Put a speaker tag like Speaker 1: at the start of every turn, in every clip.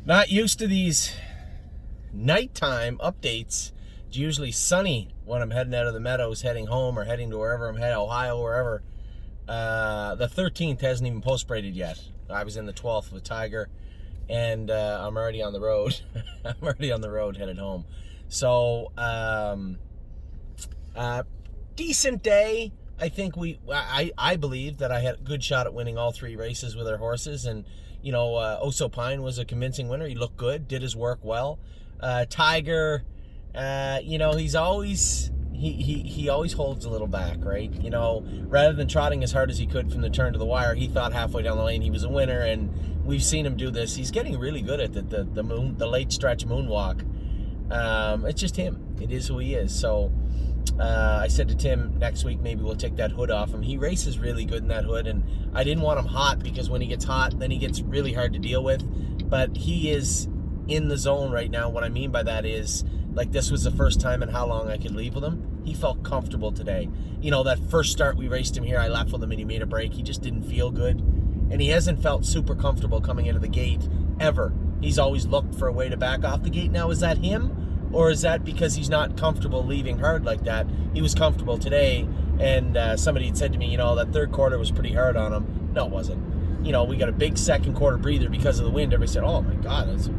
Speaker 1: Not used to these nighttime updates. It's usually sunny when I'm heading out of the meadows, heading home or heading to wherever I'm heading, Ohio, wherever. The 13th hasn't even post-braided yet. I was in the 12th with Tiger, and I'm already on the road. I'm already on the road headed home. So, decent day. I think I believe that I had a good shot at winning all three races with our horses, and Oso Pine was a convincing winner. He looked good, did his work well. Tiger, he's always he always holds a little back, right? Rather than trotting as hard as he could from the turn to the wire, he thought halfway down the lane he was a winner, and we've seen him do this. He's getting really good at the late stretch moonwalk. It's just him. It is who he is. So I said to Tim, next week maybe we'll take that hood off him. He races really good in that hood, and I didn't want him hot because when he gets hot, then he gets really hard to deal with. But he is in the zone right now. What I mean by that is, like, this was the first time in how long I could leave with him. He felt comfortable today. That first start we raced him here, I left with him and he made a break. He just didn't feel good. And he hasn't felt super comfortable coming into the gate ever. He's always looked for a way to back off the gate. Now, is that him? Or is that because he's not comfortable leaving hard like that? He was comfortable today, and somebody had said to me, that third quarter was pretty hard on him. No, it wasn't. We got a big second quarter breather because of the wind. Everybody said, oh my God, that's a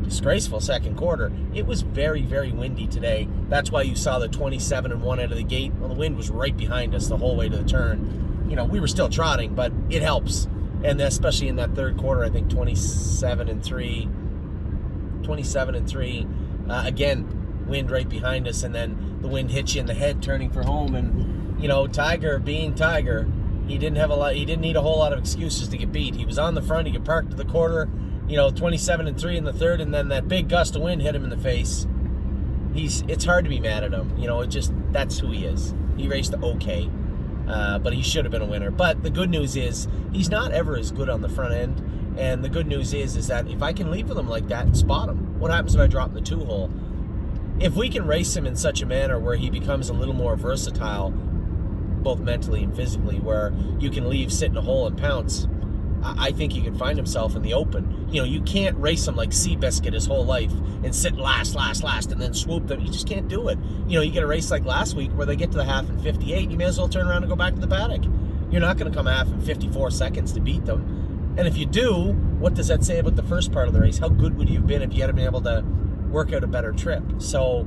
Speaker 1: disgraceful second quarter. It was very, very windy today. That's why you saw the 27-1 out of the gate. Well, the wind was right behind us the whole way to the turn. We were still trotting, but it helps. And especially in that third quarter, I think 27-3. Again, wind right behind us, and then the wind hits you in the head turning for home. And Tiger being Tiger, he didn't need a whole lot of excuses to get beat. He was on the front, he could park to the quarter, 27-3 in the third, and then that big gust of wind hit him in the face. It's hard to be mad at him. That's who he is. He raced okay, but he should have been a winner. But the good news is he's not ever as good on the front end. And the good news is that if I can leave with him like that and spot him, what happens if I drop in the two-hole? If we can race him in such a manner where he becomes a little more versatile, both mentally and physically, where you can leave, sit in a hole, and pounce, I think he can find himself in the open. You can't race him like Seabiscuit his whole life and sit last, and then swoop them. You just can't do it. You get a race like last week where they get to the half in 58, you may as well turn around and go back to the paddock. You're not going to come half in 54 seconds to beat them. And if you do, what does that say about the first part of the race? How good would you have been if you had been able to work out a better trip? So,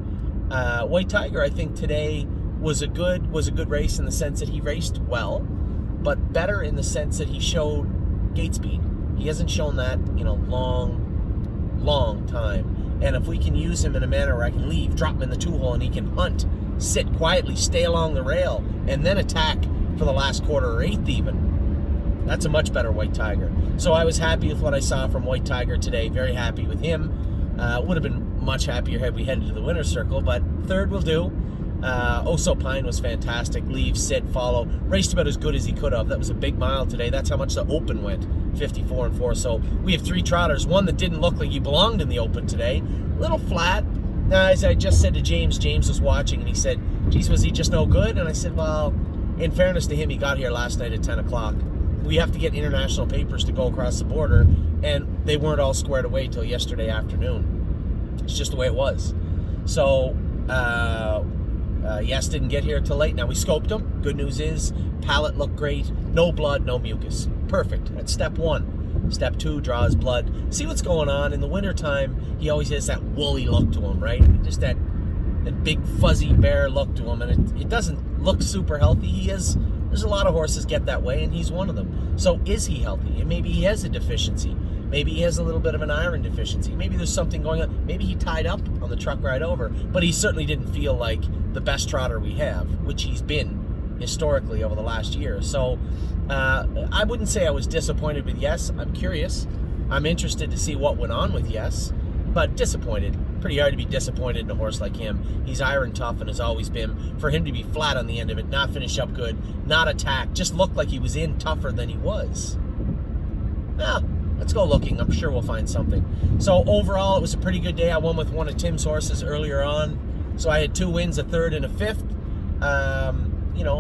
Speaker 1: White Tiger, I think today was a good race in the sense that he raced well, but better in the sense that he showed gate speed. He hasn't shown that in a long time. And if we can use him in a manner where I can leave, drop him in the two-hole, and he can hunt, sit quietly, stay along the rail, and then attack for the last quarter or eighth even, that's a much better White Tiger. So I was happy with what I saw from White Tiger today. Very happy with him. Would have been much happier had we headed to the winner's circle, but third will do. Oso Pine was fantastic. Leave, sit, follow. Raced about as good as he could have. That was a big mile today. That's how much the Open went, 54-4. So we have three trotters. One that didn't look like he belonged in the Open today. A little flat. Now, as I just said to James was watching, and he said, geez, was he just no good? And I said, well, in fairness to him, he got here last night at 10 o'clock. We have to get international papers to go across the border, and they weren't all squared away till yesterday afternoon. It's just the way it was. So, Yes didn't get here till late. Now, we scoped him. Good news is, palate looked great. No blood, no mucus. Perfect. That's step one. Step two, draw his blood. See what's going on. In the wintertime, he always has that woolly look to him, right? Just that big fuzzy bear look to him, and it doesn't look super healthy. There's a lot of horses get that way, and he's one of them. So is he healthy? And maybe he has a deficiency. Maybe he has a little bit of an iron deficiency. Maybe there's something going on. Maybe he tied up on the truck ride over. But he certainly didn't feel like the best trotter we have, which he's been historically over the last year. So I wouldn't say I was disappointed with Yes. I'm curious. I'm interested to see what went on with Yes. But disappointed. Pretty hard to be disappointed in a horse like him. He's iron tough and has always been. For him to be flat on the end of it, not finish up good, not attack, just looked like he was in tougher than he was. Let's go looking. I'm sure we'll find something. So overall, it was a pretty good day. I won with one of Tim's horses earlier on. So I had two wins, a third and a fifth.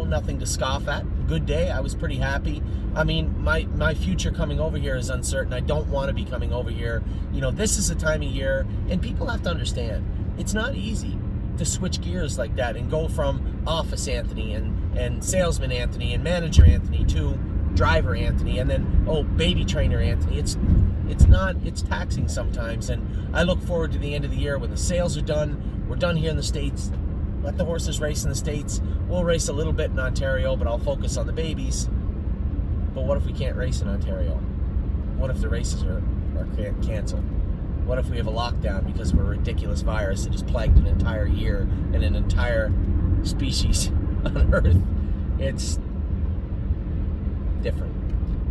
Speaker 1: Nothing to scoff at. good day. I was pretty happy. I mean, my future coming over here is uncertain. I don't want to be coming over here. This is a time of year, and people have to understand, it's not easy to switch gears like that and go from office Anthony and salesman Anthony and manager Anthony to driver Anthony, and then baby trainer Anthony. It's taxing sometimes, and I look forward to the end of the year when the sales are done. We're done here in the States. Let the horses race in the States. We'll race a little bit in Ontario, but I'll focus on the babies. But what if we can't race in Ontario? What if the races are canceled? What if we have a lockdown because of a ridiculous virus that has plagued an entire year and an entire species on Earth? It's different.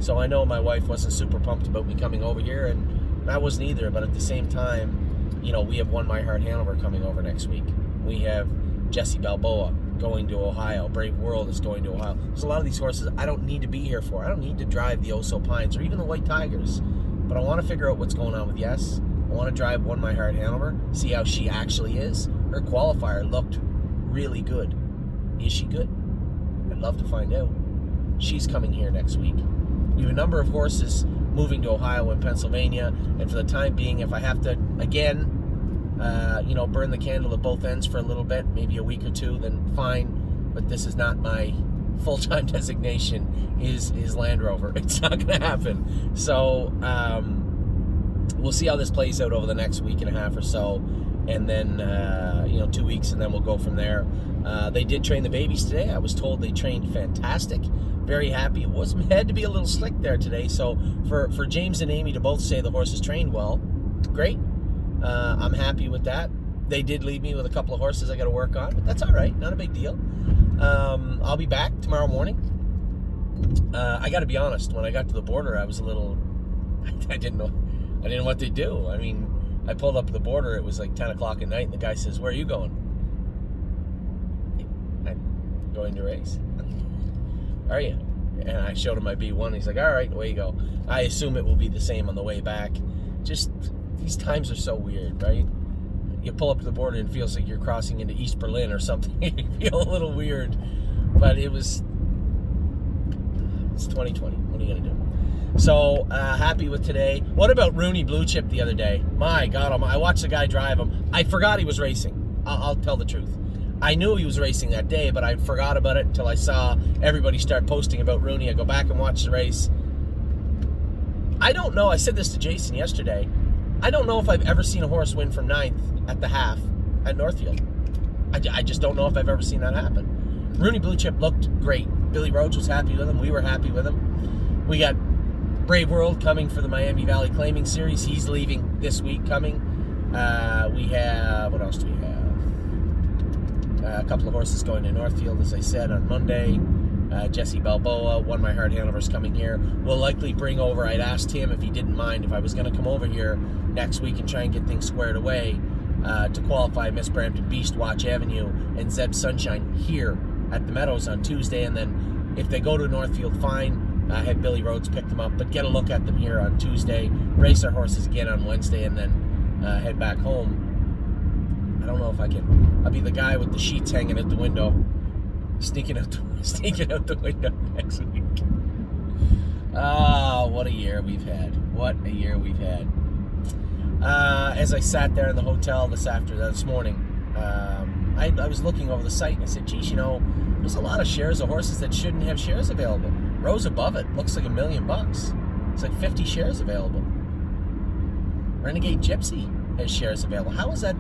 Speaker 1: So I know my wife wasn't super pumped about me coming over here, and I wasn't either, but at the same time, we have One My Heart Hanover coming over next week. We have Jesse Balboa going to Ohio. Brave World is going to Ohio. There's a lot of these horses I don't need to be here for. I don't need to drive the Oso Pines or even the White Tigers, but I want to figure out what's going on with Yes. I want to drive One My Heart Hanover, see how she actually is. Her qualifier looked really good. Is she good? I'd love to find out. She's coming here next week. We have a number of horses moving to Ohio and Pennsylvania, and for the time being, if I have to, again, burn the candle at both ends for a little bit, maybe a week or two, then fine, but this is not my full-time designation, is Land Rover. It's not going to happen. So, we'll see how this plays out over the next week and a half or so, and then 2 weeks, and then we'll go from there. They did train the babies today. I was told they trained fantastic. Very happy. It had to be a little slick there today, so for James and Amy to both say the horses trained well, great. I'm happy with that. They did leave me with a couple of horses I got to work on, but that's all right. Not a big deal. I'll be back tomorrow morning. I got to be honest. When I got to the border, I was a little. I didn't know what to do. I mean, I pulled up at the border. It was like 10 o'clock at night, and the guy says, "Where are you going?" I'm going to race. Are you? And I showed him my B1. He's like, "All right, away you go." I assume it will be the same on the way back. Just these times are so weird, right? You pull up to the border and it feels like you're crossing into East Berlin or something. You feel a little weird, but it's 2020. What are you gonna do? So happy with today. What about Rooney Blue Chip the other day? My God, I watched the guy drive him. I forgot he was racing. I'll tell the truth. I knew he was racing that day, but I forgot about it until I saw everybody start posting about Rooney. I go back and watch the race. I don't know. I said this to Jason yesterday. I don't know if I've ever seen a horse win from 9th at the half at Northfield. I just don't know if I've ever seen that happen. Rooney Blue Chip looked great. Billy Rhodes was happy with him. We were happy with him. We got Brave World coming for the Miami Valley Claiming Series. He's leaving this week coming. We have, what else do we have? A couple of horses going to Northfield, as I said, on Monday. Jesse Balboa, One My Heart Hanover's coming here. We'll likely bring over, I'd asked him if he didn't mind if I was going to come over here next week and try and get things squared away to qualify Miss Brampton Beast, Watch Avenue, and Zeb Sunshine here at the Meadows on Tuesday. And then if they go to Northfield, fine, have Billy Rhodes pick them up, but get a look at them here on Tuesday, race our horses again on Wednesday, and then head back home. I don't know if I can. I'll be the guy with the sheets hanging at the window, sneaking out the window next week. What a year we've had. What a year we've had. As I sat there in the hotel this morning, I was looking over the site and I said, geez, there's a lot of shares of horses that shouldn't have shares available. Rows above it looks like $1 million. It's like 50 shares available. Renegade Gypsy has shares available. How is that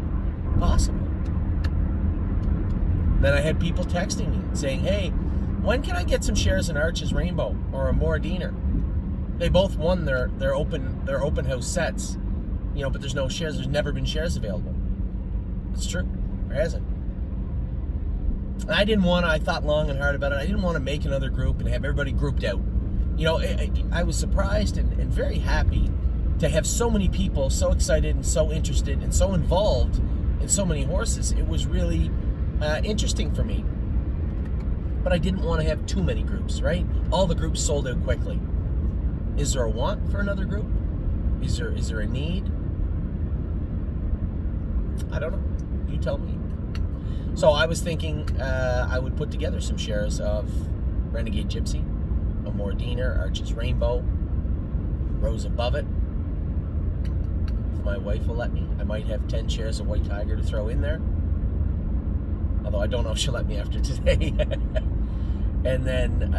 Speaker 1: possible? Then I had people texting me saying, hey, when can I get some shares in Arches Rainbow or a Moradiner? They both won their open house sets, but there's no shares. There's never been shares available. It's true. There hasn't. I thought long and hard about it. I didn't want to make another group and have everybody grouped out. I was surprised and very happy to have so many people so excited and so interested and so involved in so many horses. It was really interesting for me. But I didn't want to have too many groups, right? All the groups sold out quickly. Is there a want for another group? Is there a need? I don't know. You tell me. So I was thinking I would put together some shares of Renegade Gypsy, a Mordiner, Arches Rainbow, Rose Above It. If my wife will let me, I might have 10 shares of White Tiger to throw in there. Although I don't know if she'll let me after today. And then,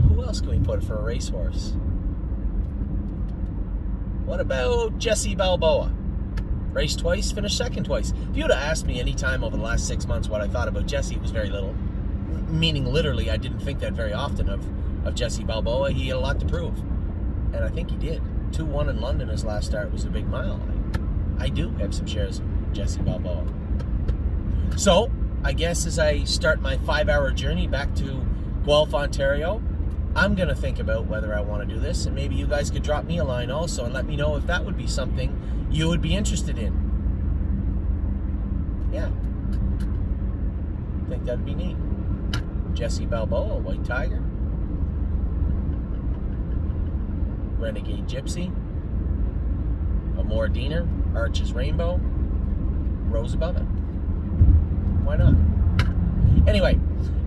Speaker 1: who else can we put for a racehorse? What about Jesse Balboa? Raced twice, finished second twice. If you would have asked me any time over the last 6 months what I thought about Jesse, it was very little. Meaning literally, I didn't think that very often of Jesse Balboa. He had a lot to prove. And I think he did. 2-1 in London his last start was a big mile. I do have some shares of Jesse Balboa. So, I guess as I start my 5-hour journey back to Guelph, Ontario, I'm going to think about whether I want to do this, and maybe you guys could drop me a line also and let me know if that would be something you would be interested in. Yeah. I think that'd be neat. Jesse Balboa, White Tiger. Renegade Gypsy. A Mordiner, Arches Rainbow. Rose Above It. Why not? Anyway,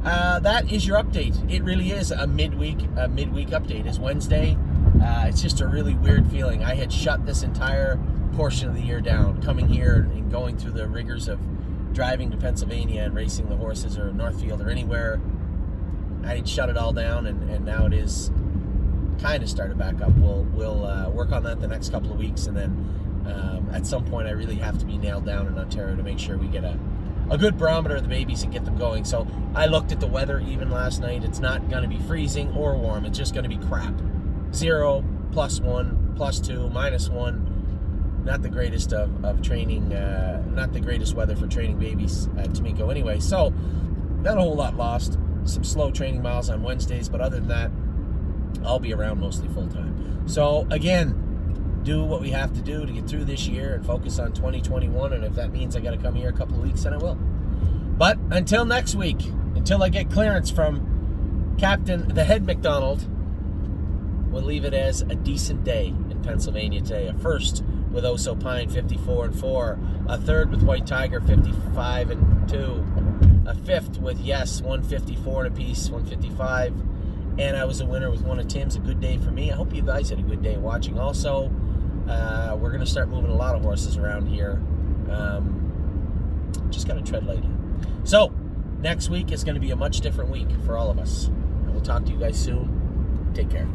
Speaker 1: that is your update. It really is a midweek update. It's Wednesday. It's just a really weird feeling. I had shut this entire portion of the year down, coming here and going through the rigors of driving to Pennsylvania and racing the horses, or Northfield, or anywhere. I had shut it all down, and now it is kind of started back up. We'll work on that the next couple of weeks, and then at some point I really have to be nailed down in Ontario to make sure we get a good barometer of the babies and get them going. So I looked at the weather even last night. It's not going to be freezing or warm. It's just going to be crap. 0, +1, +2, -1. Not the greatest of training, not the greatest weather for training babies at Tomiko anyway. So not a whole lot lost. Some slow training miles on Wednesdays, but other than that, I'll be around mostly full time. So again, do what we have to do to get through this year and focus on 2021. And if that means I got to come here a couple of weeks, then I will. But until next week, until I get clearance from Captain the Head McDonald, we'll leave it as a decent day in Pennsylvania today. A first with Oso Pine, 54-4. A third with White Tiger, 55-2. A fifth with Yes, 154 and a piece, 155. And I was a winner with one of Tim's. A good day for me. I hope you guys had a good day watching also. We're going to start moving a lot of horses around here. Just got to tread lightly. So, next week is going to be a much different week for all of us. And we'll talk to you guys soon. Take care.